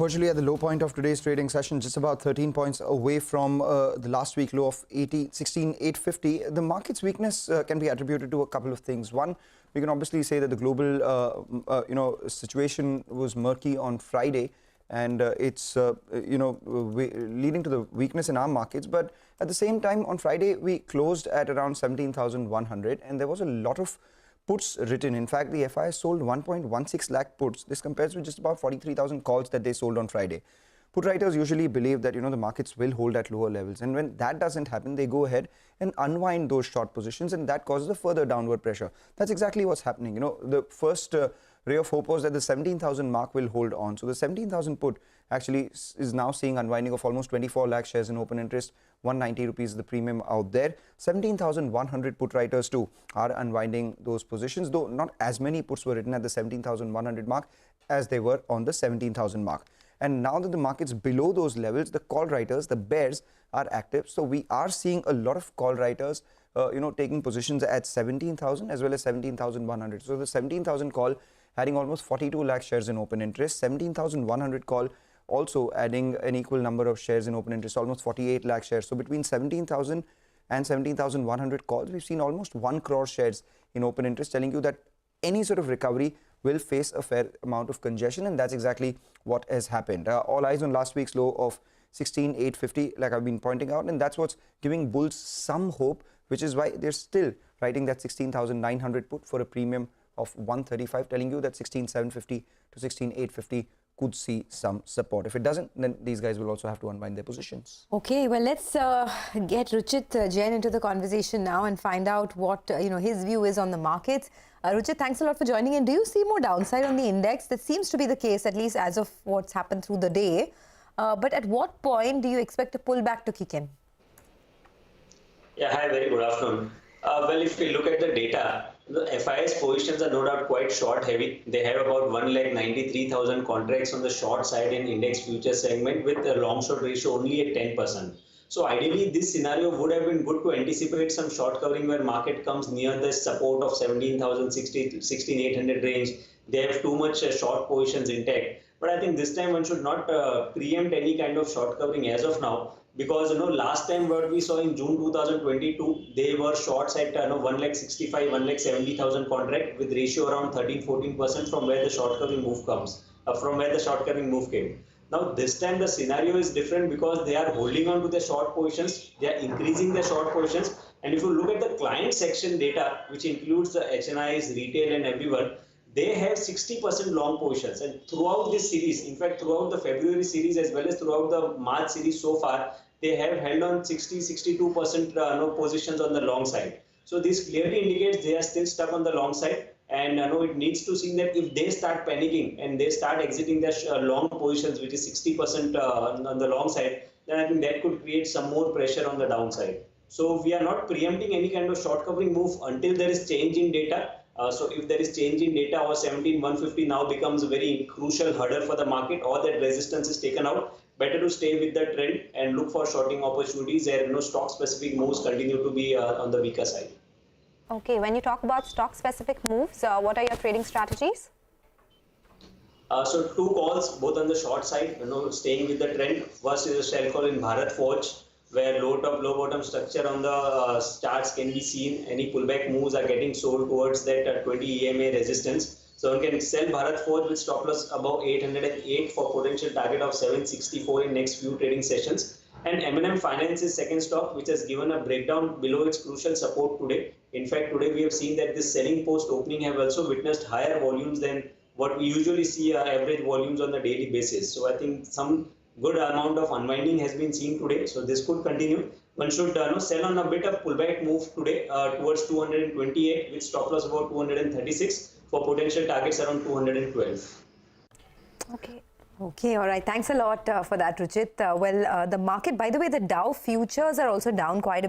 Virtually at the low point of today's trading session, just about 13 points away from the last week low of 16,850. The market's weakness can be attributed to a couple of things. One, we can obviously say that the global situation was murky on Friday, and it's leading to the weakness in our markets. But at the same time, on Friday we closed at around 17,100, and there was a lot of puts written. In fact, the FI sold 1.16 lakh puts. This compares with just about 43,000 calls that they sold on Friday. Put writers usually believe that the markets will hold at lower levels, and when that doesn't happen, they go ahead and unwind those short positions, and that causes a further downward pressure. That's exactly what's happening. The first ray of hope was that the 17,000 mark will hold on. So the 17,000 put actually is now seeing unwinding of almost 24 lakh shares in open interest. 190 rupees is the premium out there. 17,100 put writers too are unwinding those positions, though not as many puts were written at the 17,100 mark as they were on the 17,000 mark. And now that the market's below those levels, the call writers, the bears, are active. So we are seeing a lot of call writers taking positions at 17,000 as well as 17,100. So the 17,000 call adding almost 42 lakh shares in open interest, 17,100 call also adding an equal number of shares in open interest, almost 48 lakh shares. So between 17,000 and 17,100 calls, we've seen almost 1 crore shares in open interest, telling you that any sort of recovery will face a fair amount of congestion, and that's exactly what has happened. All eyes on last week's low of 16,850, like I've been pointing out, and that's what's giving bulls some hope, which is why they're still writing that 16,900 put for a premium of 135, telling you that 16,750 to 16,850 could see some support. If it doesn't, then these guys will also have to unwind their positions. Okay, well, let's get Ruchit Jain into the conversation now and find out what his view is on the markets. Ruchit, thanks a lot for joining in. Do you see more downside on the index? That seems to be the case, at least as of what's happened through the day. But at what point do you expect a pullback to kick in? Yeah, hi, very good afternoon. Well, if we look at the data, the FIS positions are no doubt quite short heavy. They have about 1,93,000 contracts on the short side in index futures segment with a long short ratio only at 10%. So ideally, this scenario would have been good to anticipate some short covering where market comes near the support of 17,000, 16,800 range. They have too much short positions intact. But I think this time one should not preempt any kind of short covering as of now, because last time what we saw in June 2022, they were shorts at 1,65,000, 1,70,000 contract with ratio around 13-14% from where the short covering move comes, came. Now this time the scenario is different because they are holding on to the short positions, they are increasing the short positions, and if you look at the client section data, which includes the HNIs, retail and everyone, they have 60% long positions, and throughout this series, in fact throughout the February series as well as throughout the March series so far, they have held on 60-62% positions on the long side. So this clearly indicates they are still stuck on the long side, and it needs to see that if they start panicking and they start exiting their long positions, which is 60% on the long side, then I think that could create some more pressure on the downside. So we are not preempting any kind of short covering move until there is change in data. So if there is change in data or 17,150 now becomes a very crucial hurdle for the market, or that resistance is taken out, better to stay with the trend and look for shorting opportunities where stock specific moves continue to be on the weaker side. Okay, when you talk about stock specific moves, what are your trading strategies? So two calls both on the short side, staying with the trend. First is a sell call in Bharat Forge, where low top, low bottom structure on the charts can be seen. Any pullback moves are getting sold towards that 20 EMA resistance. So one can sell Bharat Forge with stop loss above 808 for potential target of 764 in next few trading sessions. And M&M Finance is second stock, which has given a breakdown below its crucial support today. In fact, today we have seen that this selling post opening have also witnessed higher volumes than what we usually see average volumes on the daily basis. So I think some good amount of unwinding has been seen today, so this could continue. One should sell on a bit of pullback move today towards 228 with stop loss about 236 for potential targets around 212. Okay, all right. Thanks a lot for that, Ruchit. The market, by the way, the Dow futures are also down quite a bit.